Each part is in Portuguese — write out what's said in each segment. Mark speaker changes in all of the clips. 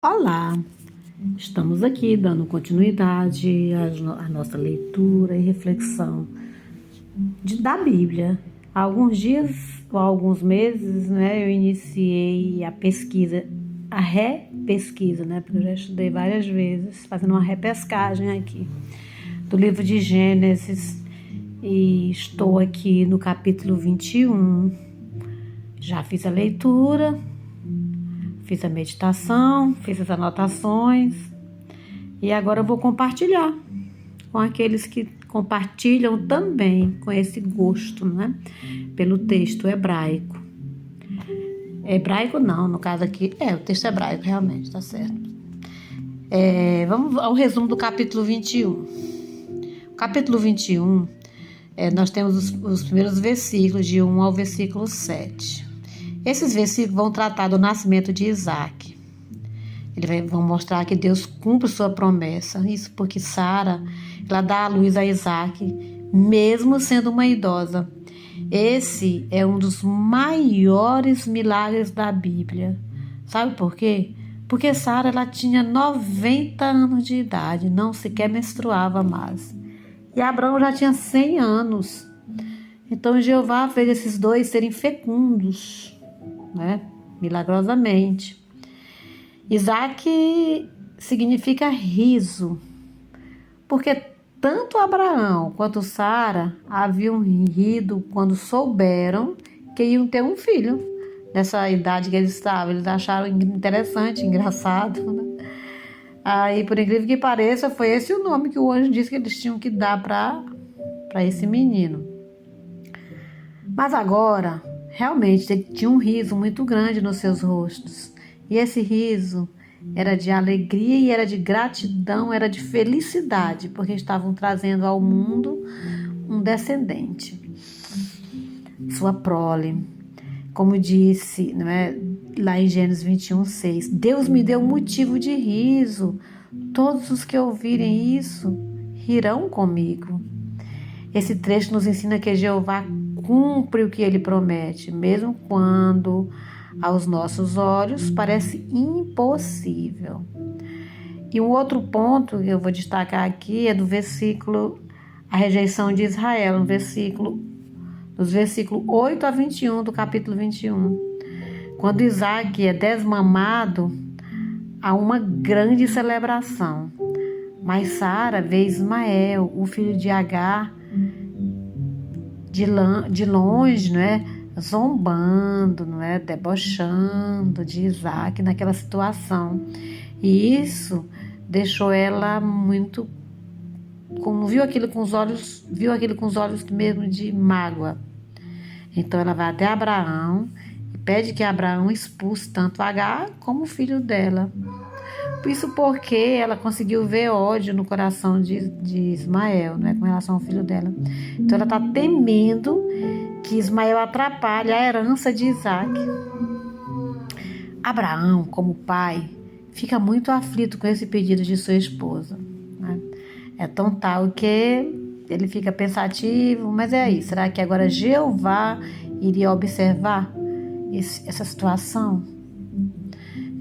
Speaker 1: Olá, estamos aqui dando continuidade à nossa leitura e reflexão da Bíblia. Há alguns dias ou alguns meses, eu iniciei a pesquisa, a repesquisa, porque eu já estudei várias vezes, fazendo uma repescagem aqui do livro de Gênesis e estou aqui no capítulo 21. Já fiz a leitura, fiz a meditação, fiz as anotações e agora eu vou compartilhar com aqueles que compartilham também com esse gosto, pelo texto hebraico. Hebraico não, no caso aqui, o texto hebraico realmente, tá certo. Vamos ao resumo do capítulo 21. O capítulo 21, nós temos os primeiros versículos de 1 ao versículo 7. Esses versículos vão tratar do nascimento de Isaac. Eles vão mostrar que Deus cumpre sua promessa. Isso porque Sara, ela dá à luz a Isaac, mesmo sendo uma idosa. Esse é um dos maiores milagres da Bíblia. Sabe por quê? Porque Sara, ela tinha 90 anos de idade, não sequer menstruava mais. E Abraão já tinha 100 anos. Então Jeová fez esses dois serem fecundos, milagrosamente. Isaac significa riso, porque tanto Abraão quanto Sara haviam rido quando souberam que iam ter um filho. Nessa idade que eles estavam, eles acharam interessante, engraçado. Aí, por incrível que pareça, foi esse o nome que o anjo disse que eles tinham que dar para esse menino. Mas agora, realmente, tinha um riso muito grande nos seus rostos. E esse riso era de alegria e era de gratidão, era de felicidade, porque estavam trazendo ao mundo um descendente, sua prole. Como disse, lá em Gênesis 21:6, Deus me deu motivo de riso. Todos os que ouvirem isso rirão comigo. Esse trecho nos ensina que Jeová cumpre o que ele promete, mesmo quando aos nossos olhos parece impossível. E um outro ponto que eu vou destacar aqui é do versículo, a rejeição de Israel, nos versículos 8 a 21 do capítulo 21. Quando Isaac é desmamado, há uma grande celebração. Mas Sara vê Ismael, o filho de Agar, de longe, zombando, debochando de Isaac naquela situação. E isso deixou ela muito, como viu aquilo com os olhos mesmo de mágoa. Então ela vai até Abraão e pede que Abraão expulse tanto Agar como o filho dela. Isso porque ela conseguiu ver ódio no coração de Ismael, com relação ao filho dela. Então ela está temendo que Ismael atrapalhe a herança de Isaac. Abraão, como pai, fica muito aflito com esse pedido de sua esposa. É tão tal que ele fica pensativo, mas é aí, será que agora Jeová iria observar essa situação?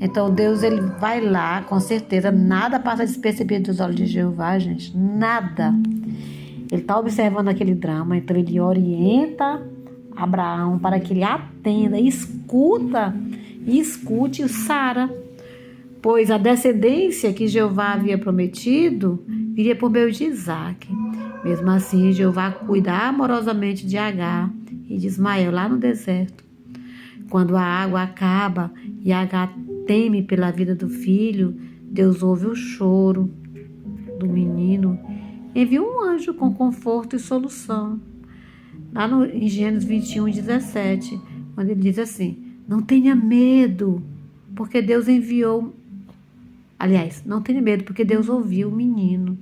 Speaker 1: Então Deus, ele vai lá, com certeza, nada passa despercebido dos olhos de Jeová, gente, nada. Ele está observando aquele drama, então ele orienta Abraão para que ele atenda, escute Sara, pois a descendência que Jeová havia prometido viria por meio de Isaac. Mesmo assim, Jeová cuida amorosamente de Agar e de Ismael lá no deserto. Quando a água acaba e Agar teme pela vida do filho, Deus ouve o choro do menino, envia um anjo com conforto e solução. Lá em Gênesis 21:17, quando ele diz assim, não tenha medo, porque Deus enviou. Aliás, não tenha medo, porque Deus ouviu o menino.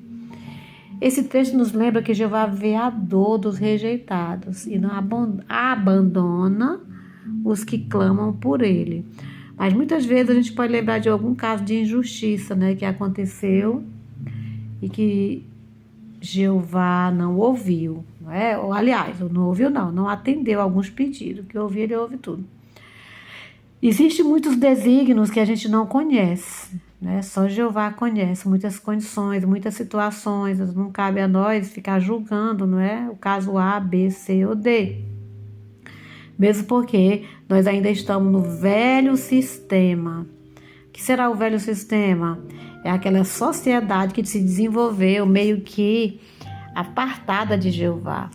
Speaker 1: Esse texto nos lembra que Jeová vê a dor dos rejeitados e não abandona os que clamam por ele. Mas muitas vezes a gente pode lembrar de algum caso de injustiça, que aconteceu e que Jeová não ouviu, Ou, aliás, não ouviu não atendeu alguns pedidos, que ouviu, ele ouve tudo. Existem muitos desígnios que a gente não conhece, né? Só Jeová conhece muitas condições, muitas situações. Não cabe a nós ficar julgando, não é? O caso A, B, C ou D. Mesmo porque nós ainda estamos no velho sistema. O que será o velho sistema? É aquela sociedade que se desenvolveu meio que apartada de Jeová.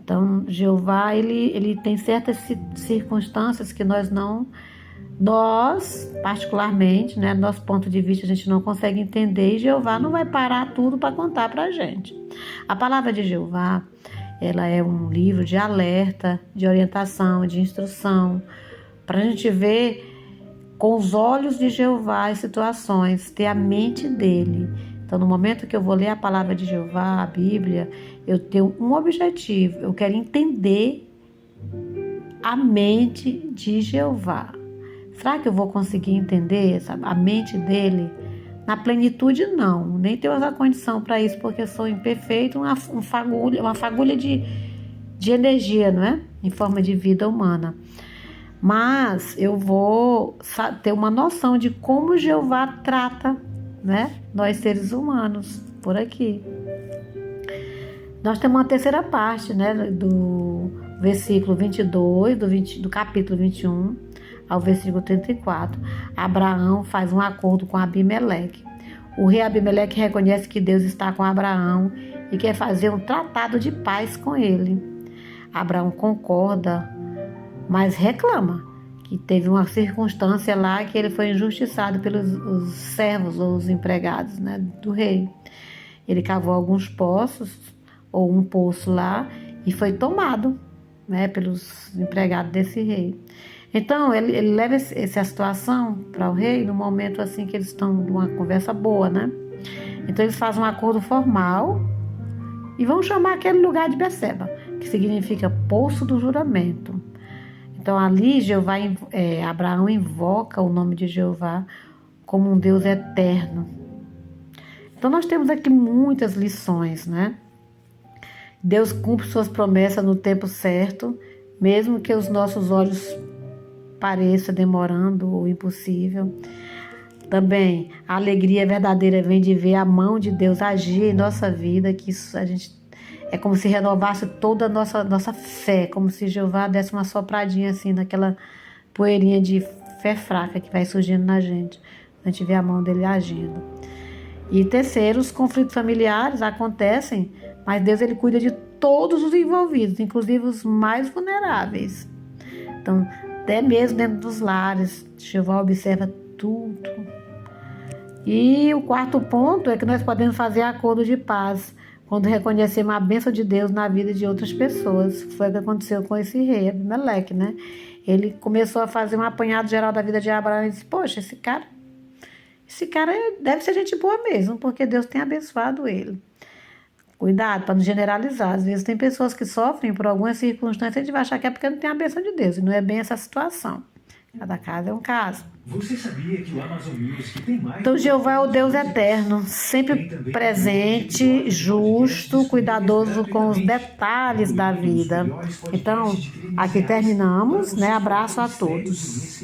Speaker 1: Então, Jeová, ele tem certas circunstâncias que nós, particularmente, né, nosso ponto de vista, a gente não consegue entender, e Jeová não vai parar tudo para contar para a gente. A palavra de Jeová, ela é um livro de alerta, de orientação, de instrução, para a gente ver com os olhos de Jeová as situações, ter a mente dele. Então, no momento que eu vou ler a palavra de Jeová, a Bíblia, eu tenho um objetivo, eu quero entender a mente de Jeová. Será que eu vou conseguir entender a mente dele? Na plenitude, não. Nem tenho essa condição para isso, porque eu sou imperfeito, uma fagulha de energia, não é? Em forma de vida humana. Mas eu vou ter uma noção de como Jeová trata, né, nós seres humanos por aqui. Nós temos uma terceira parte, né, do versículo 22, do capítulo 21 ao versículo 34. Abraão faz um acordo com Abimeleque. O rei Abimeleque reconhece que Deus está com Abraão e quer fazer um tratado de paz com ele. Abraão concorda, mas reclama que teve uma circunstância lá que ele foi injustiçado pelos os servos ou os empregados, né, do rei. Ele cavou alguns poços, ou um poço lá, e foi tomado, né, pelos empregados desse rei. Então, ele leva essa situação para o rei no momento assim que eles estão numa conversa boa, né? Então, eles fazem um acordo formal e vão chamar aquele lugar de Beceba, que significa Poço do Juramento. Então, ali, Abraão invoca o nome de Jeová como um Deus eterno. Então, nós temos aqui muitas lições, né? Deus cumpre suas promessas no tempo certo, mesmo que os nossos olhos pareçam demorando ou impossível. Também, a alegria verdadeira vem de ver a mão de Deus agir em nossa vida, que isso a gente é como se renovasse toda a nossa fé, como se Jeová desse uma sopradinha assim naquela poeirinha de fé fraca que vai surgindo na gente. A gente vê a mão dele agindo. E terceiro, os conflitos familiares acontecem, mas Deus ele cuida de todos os envolvidos, inclusive os mais vulneráveis. Então, até mesmo dentro dos lares, Jeová observa tudo. E o quarto ponto é que nós podemos fazer acordo de paz quando reconhecemos a bênção de Deus na vida de outras pessoas. Foi o que aconteceu com esse rei, Abimeleque, né? Ele começou a fazer um apanhado geral da vida de Abraão e disse, poxa, esse cara deve ser gente boa mesmo, porque Deus tem abençoado ele. Cuidado para não generalizar. Às vezes tem pessoas que sofrem por algumas circunstâncias e a gente vai achar que é porque não tem a bênção de Deus. E não é bem essa situação. Cada caso é um caso.
Speaker 2: Você sabia que o Amazon Music tem mais...
Speaker 1: Então, Jeová é o Deus eterno, sempre presente, justo, cuidadoso com os detalhes da vida. Então, aqui terminamos, né? Abraço a todos.